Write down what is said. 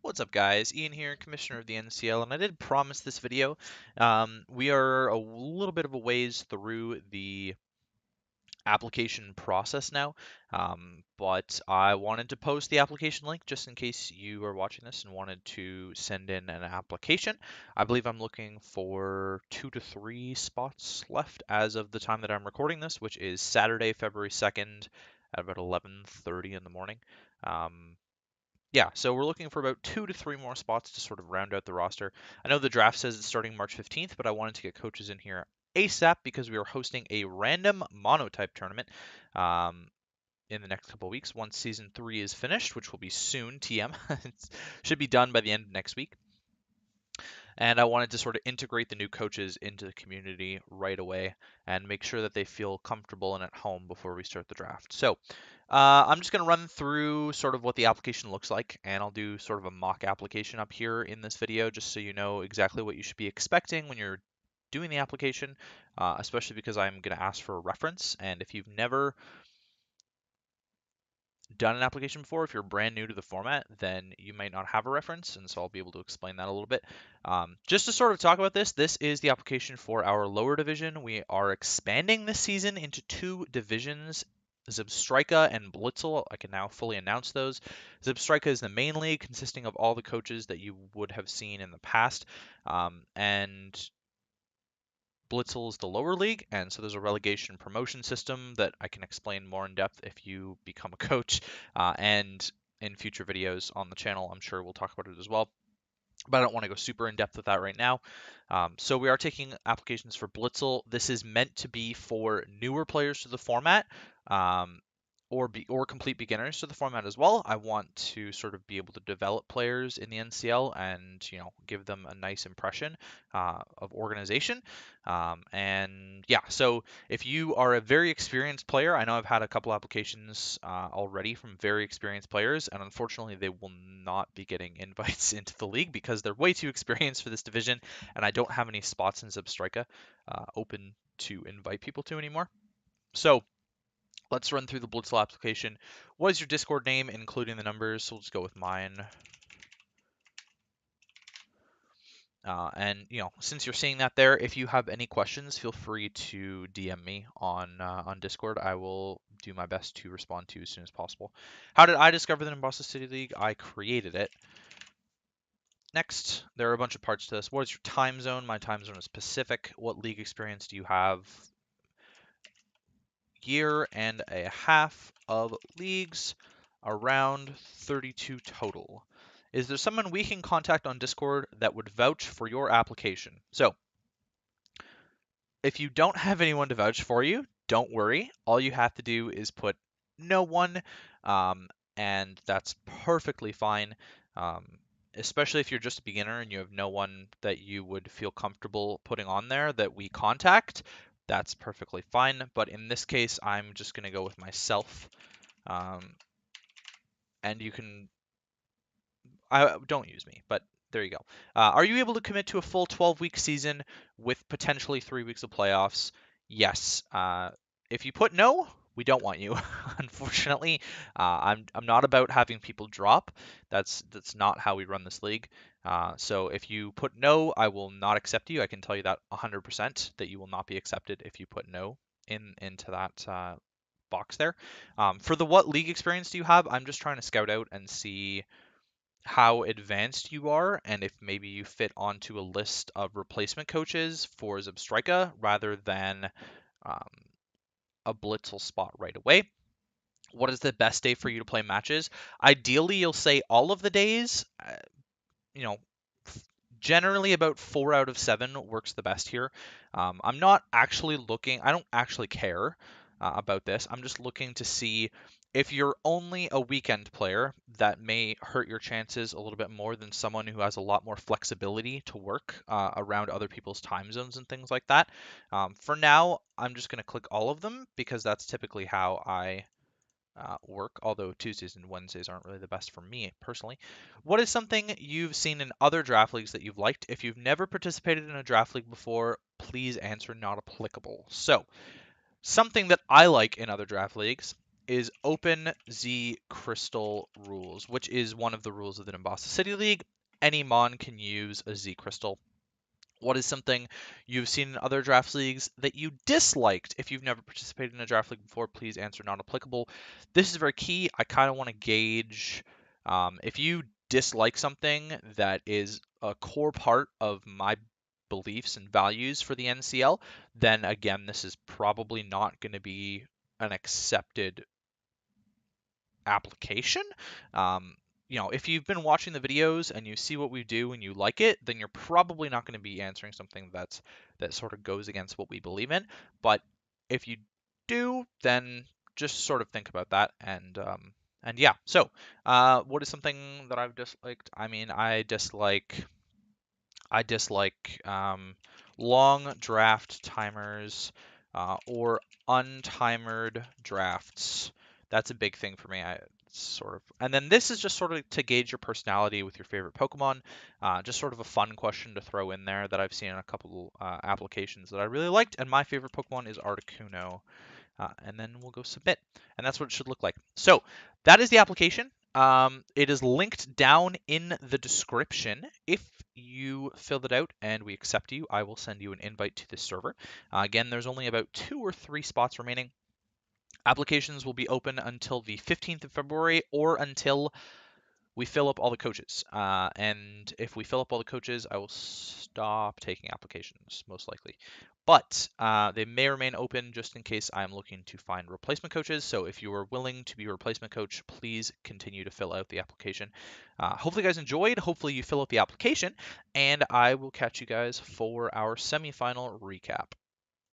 What's up, guys? Ian here, Commissioner of the NCL, and I did promise this video. We are a little bit of a ways through the application process now, but I wanted to post the application link just in case you are watching this and wanted to send in an application. I believe I'm looking for 2 to 3 spots left as of the time that I'm recording this, which is Saturday, February 2nd at about 11:30 in the morning. Um, yeah, so we're looking for about 2 to 3 more spots to sort of round out the roster. I know the draft says it's starting March 15th, but I wanted to get coaches in here ASAP because we are hosting a random monotype tournament in the next couple of weeks once season 3 is finished, which will be soon, TM. It should be done by the end of next week. And I wanted to sort of integrate the new coaches into the community right away and make sure that they feel comfortable and at home before we start the draft. So I'm just going to run through sort of what the application looks like, and I'll do sort of a mock application up here in this video just so you know exactly what you should be expecting when you're doing the application, especially because I'm going to ask for a reference. And if you've never done an application before, if you're brand new to the format, then you might not have a reference, and so I'll be able to explain that a little bit. Just to sort of talk about this is the application for our lower division. We are expanding this season into 2 divisions, Zebstrika and Blitzle. I can now fully announce those. Zebstrika is the main league, consisting of all the coaches that you would have seen in the past, and Blitzle is the lower league, and so there's a relegation promotion system that I can explain more in depth if you become a coach. And in future videos on the channel, I'm sure we'll talk about it as well. But I don't want to go super in depth with that right now. So we are taking applications for Blitzle. This is meant to be for newer players to the format. Or complete beginners to the format as well. I want to sort of be able to develop players in the NCL and give them a nice impression of organization. And yeah, so if you are a very experienced player, I know I've had a couple applications already from very experienced players, and unfortunately they will not be getting invites into the league because they're way too experienced for this division, and I don't have any spots in Zebstrika open to invite people to anymore. So let's run through the Blitzle application. What is your Discord name, including the numbers? So we'll just go with mine. And since you're seeing that there, if you have any questions, feel free to DM me on Discord. I will do my best to respond to you as soon as possible. How did I discover the Nimbasa City League? I created it. Next, there are a bunch of parts to this. What is your time zone? My time zone is Pacific. What league experience do you have? Year and a half of leagues, around 32 total. Is there someone we can contact on Discord that would vouch for your application? So, if you don't have anyone to vouch for you, don't worry. All you have to do is put no one, and that's perfectly fine. Especially if you're just a beginner and you have no one that you would feel comfortable putting on there that we contact, that's perfectly fine. But in this case, I'm just going to go with myself. And you can, don't use me, but there you go. Are you able to commit to a full 12-week season with potentially 3 weeks of playoffs? Yes. If you put no, we don't want you. Unfortunately, I'm not about having people drop. That's not how we run this league. So if you put no, I will not accept you. I can tell you that 100% that you will not be accepted if you put no into that box there. For the what league experience do you have? I'm just trying to scout out and see how advanced you are and if maybe you fit onto a list of replacement coaches for Zebstrika rather than um, a Blitzle spot right away. What is the best day for you to play matches? Ideally, you'll say all of the days. You know, generally about 4 out of 7 works the best here. I'm not actually looking, I don't actually care about this. I'm just looking to see if you're only a weekend player, that may hurt your chances a little bit more than someone who has a lot more flexibility to work around other people's time zones and things like that. For now, I'm just going to click all of them because that's typically how I work, although Tuesdays and Wednesdays aren't really the best for me personally. What is something you've seen in other draft leagues that you've liked? If you've never participated in a draft league before, please answer not applicable. So, something that I like in other draft leagues is Open Z Crystal rules, which is one of the rules of the Nimbasa City League. Any Mon can use a Z Crystal. What is something you've seen in other draft leagues that you disliked? If you've never participated in a draft league before, please answer not applicable. This is very key. I kind of want to gauge if you dislike something that is a core part of my beliefs and values for the NCL, then again, this is probably not going to be an accepted application. Um, if you've been watching the videos and you see what we do and you like it, then you're probably not going to be answering something that sort of goes against what we believe in. But if you do, then just sort of think about that and yeah. So, what is something that I've disliked? I mean, I dislike long draft timers or untimered drafts. That's a big thing for me. And then this is just sort of to gauge your personality with your favorite Pokemon. Just sort of a fun question to throw in there that I've seen in a couple applications that I really liked. And my favorite Pokemon is Articuno. And then we'll go submit. And that's what it should look like. So that is the application. It is linked down in the description. If you fill it out and we accept you, I will send you an invite to the server. Again, there's only about 2 or 3 spots remaining. Applications will be open until the 15th of February or until we fill up all the coaches. And if we fill up all the coaches, I will stop taking applications, most likely. But they may remain open just in case I'm looking to find replacement coaches. So if you are willing to be a replacement coach, please continue to fill out the application. Hopefully you guys enjoyed. Hopefully you fill out the application. And I will catch you guys for our semifinal recap.